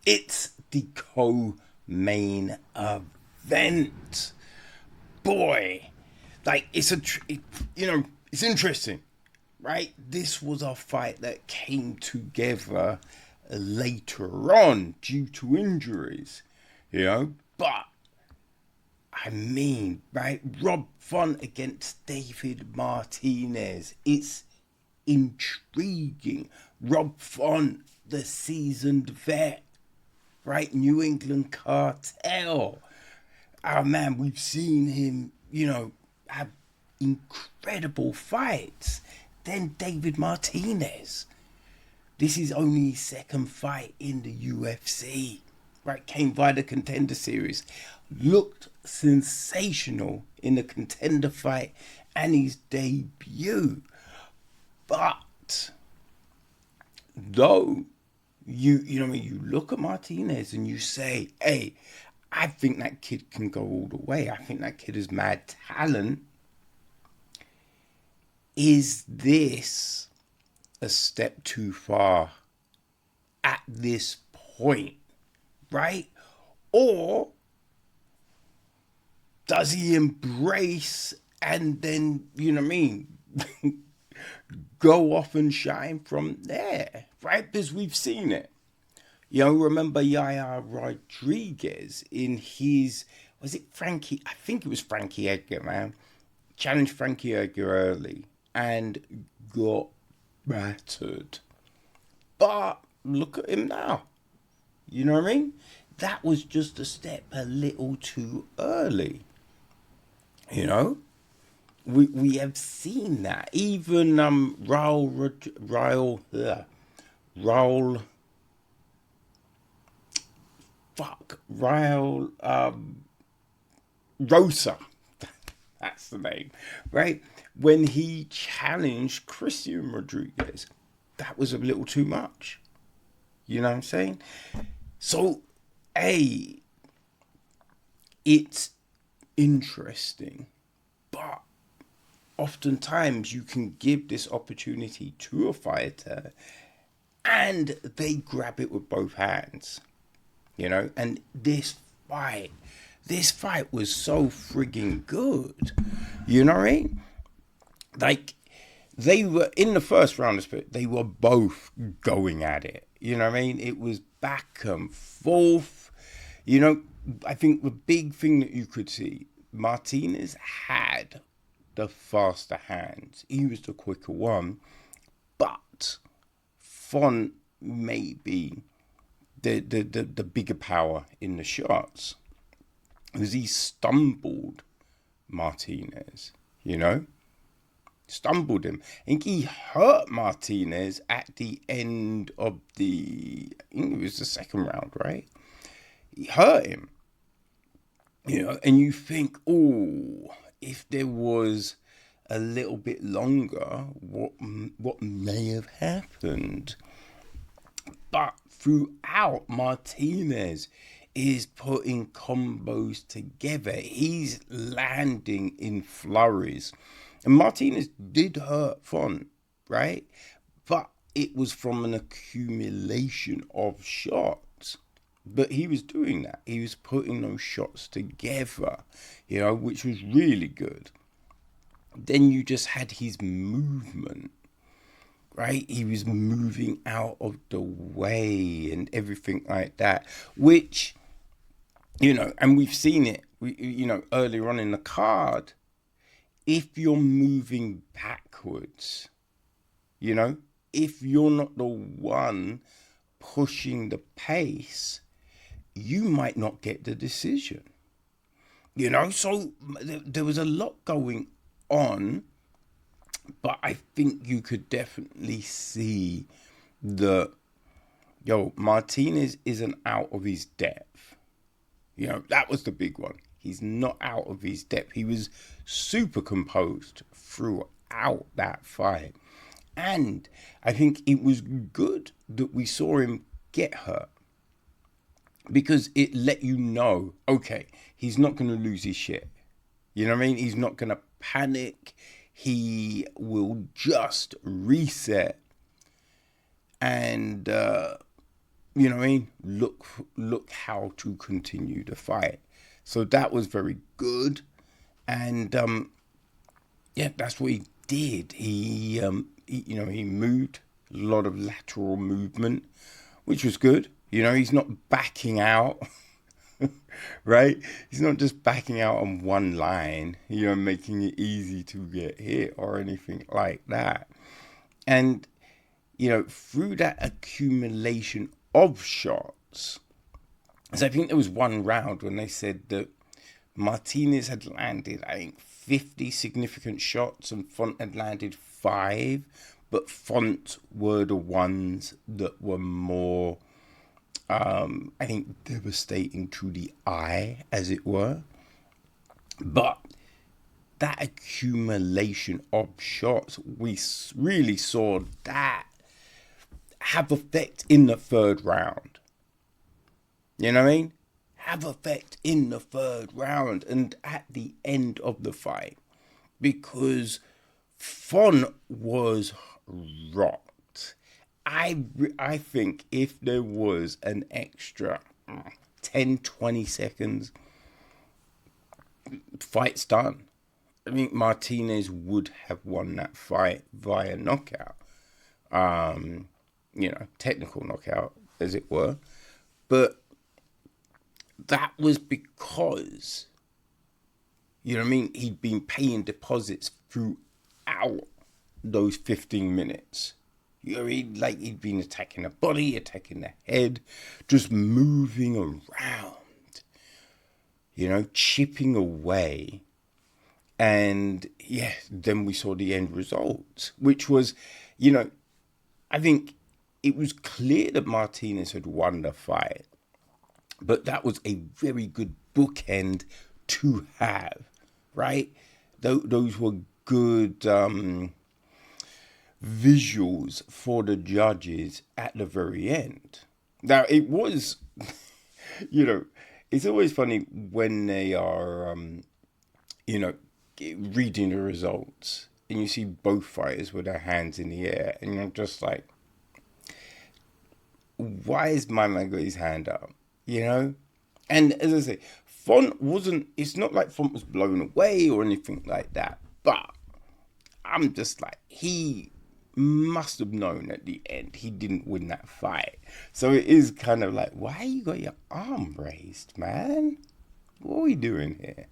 It's the co-main event. Boy, like it's it's interesting, right? This was a fight that came together later on due to injuries, but I mean, right? Rob Font against David Martinez. It's intriguing. Rob Font, the seasoned vet, right? New England cartel. Oh man, we've seen him, have incredible fights. Then David Martinez. This is only his second fight in the UFC. Right, came by the Contender Series. Looked sensational in the Contender fight and his debut. But though you look at Martinez and you say, hey, I think that kid can go all the way. I think that kid is mad talent. Is this a step too far at this point, right? Or does he embrace and then, go off and shine from there, right? Because we've seen it. Remember Yaya Rodriguez in his, was it Frankie? I think it was Frankie Edgar, man. Challenged Frankie Edgar early and got battered. But look at him now. You know what I mean? That was just a step a little too early. We have seen that. Even Raul Rosa. That's the name, right? When he challenged Christian Rodriguez, that was a little too much. You know what I'm saying? So, it's interesting, but oftentimes you can give this opportunity to a fighter and they grab it with both hands, and this fight was so frigging good. You know what I mean? Like, they were in the first round of split, they were both going at it. You know what I mean? It was back and forth. I think the big thing that you could see, Martinez had the faster hands. He was the quicker one. But Font may be the bigger power in the shots. Because he stumbled Martinez, stumbled him. I think he hurt Martinez at the end of I think it was the second round, right? He hurt him, and you think, oh, if there was a little bit longer, what may have happened? But throughout, Martinez is putting combos together. He's landing in flurries. And Martinez did hurt Font, right? But it was from an accumulation of shots. But he was doing that. He was putting those shots together, which was really good. Then you just had his movement, right? He was moving out of the way and everything like that, which, and we've seen it, earlier on in the card. If you're moving backwards, if you're not the one pushing the pace, you might not get the decision. So there was a lot going on, but I think you could definitely see that, Martinez isn't out of his depth. That was the big one. He's not out of his depth. He was super composed throughout that fight. And I think it was good that we saw him get hurt, because it let you know, okay, he's not going to lose his shit. You know what I mean? He's not going to panic. He will just reset and, you know what I mean, look how to continue the fight. So that was very good. And yeah, that's what he did. He moved a lot of lateral movement, which was good. You know, he's not backing out, right? He's not just backing out on one line, you know, making it easy to get hit or anything like that. And, you know, through that accumulation of shots, so I think there was one round when they said that Martinez had landed, I think, 50 significant shots and Font had landed 5, but Font were the ones that were more, I think, devastating to the eye, as it were. But that accumulation of shots, we really saw that have effect in the third round. You know what I mean? Have effect in the third round and at the end of the fight. Because Font was rocked. I think if there was an extra 10, 20 seconds, fight's done. I think Martinez would have won that fight via knockout. Technical knockout, as it were. But that was because, you know what I mean, he'd been paying deposits throughout those 15 minutes. You know what I mean? Like, he'd been attacking the body, attacking the head, just moving around, you know, chipping away. And yeah, then we saw the end result, which was, you know, I think it was clear that Martinez had won the fight, but that was a very good bookend to have, right? Those were good visuals for the judges at the very end. Now, it was, you know, it's always funny when they are, reading the results and you see both fighters with their hands in the air and you're just like, why is my man got his hand up? You know? And as I say, it's not like Font was blown away or anything like that, but I'm just like, he must have known at the end he didn't win that fight. So it is kind of like, why you got your arm raised, man? What are we doing here?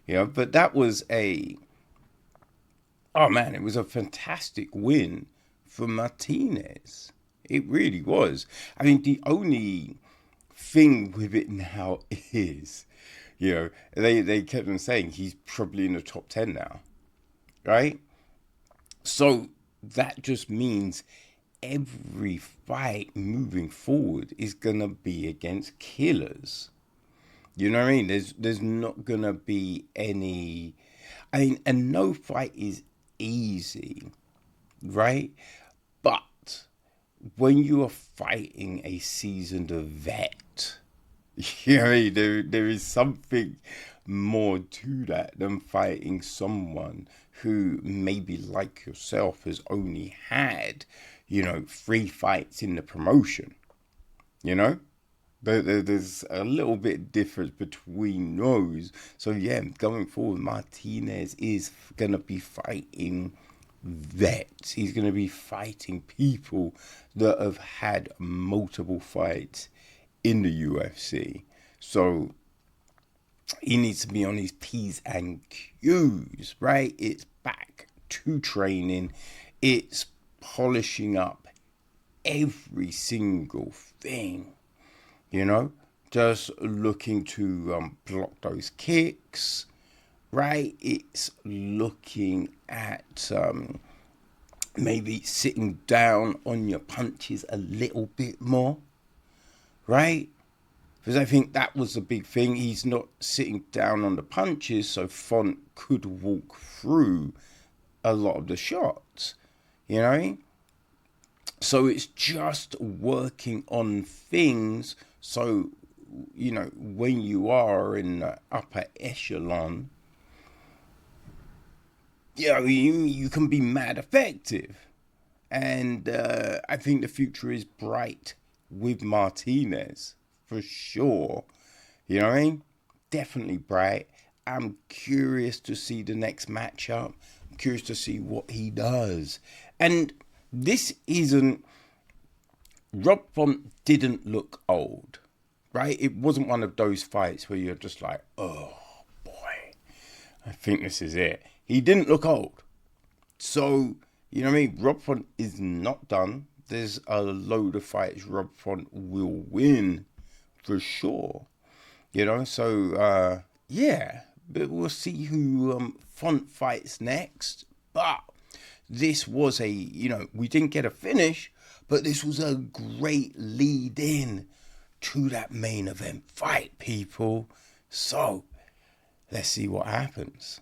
You know, but that was it was a fantastic win for Martinez. It really was. I mean, the only thing with it now is, you know, they kept on saying he's probably in the top 10 now, right? So that just means every fight moving forward is going to be against killers. You know what I mean? There's not going to be any... I mean, and no fight is easy, right? But when you are fighting a seasoned vet, you know what I mean? There is something more to that than fighting someone who maybe like yourself has only had, 3 fights in the promotion, you know? There's a little bit difference between those. So yeah, going forward, Martinez is going to be fighting vets. He's going to be fighting people that have had multiple fights in the UFC. So he needs to be on his P's and Q's, right? It's back to training. It's polishing up every single thing. You know, just looking to block those kicks, right? It's looking at maybe sitting down on your punches a little bit more, right? Because I think that was the big thing. He's not sitting down on the punches, so Font could walk through a lot of the shots, you know? So it's just working on things. So, when you are in the upper echelon, you can be mad effective. And I think the future is bright with Martínez, for sure. You know what I mean? Definitely bright. I'm curious to see the next matchup. I'm curious to see what he does. And this isn't... Rob Font didn't look old, right? It wasn't one of those fights where you're just like, oh, boy, I think this is it. He didn't look old. So, you know what I mean? Rob Font is not done. There's a load of fights Rob Font will win for sure. You know, so, yeah. But we'll see who Font fights next. But this was a, you know, we didn't get a finish, but this was a great lead in to that main event fight, people. So, let's see what happens.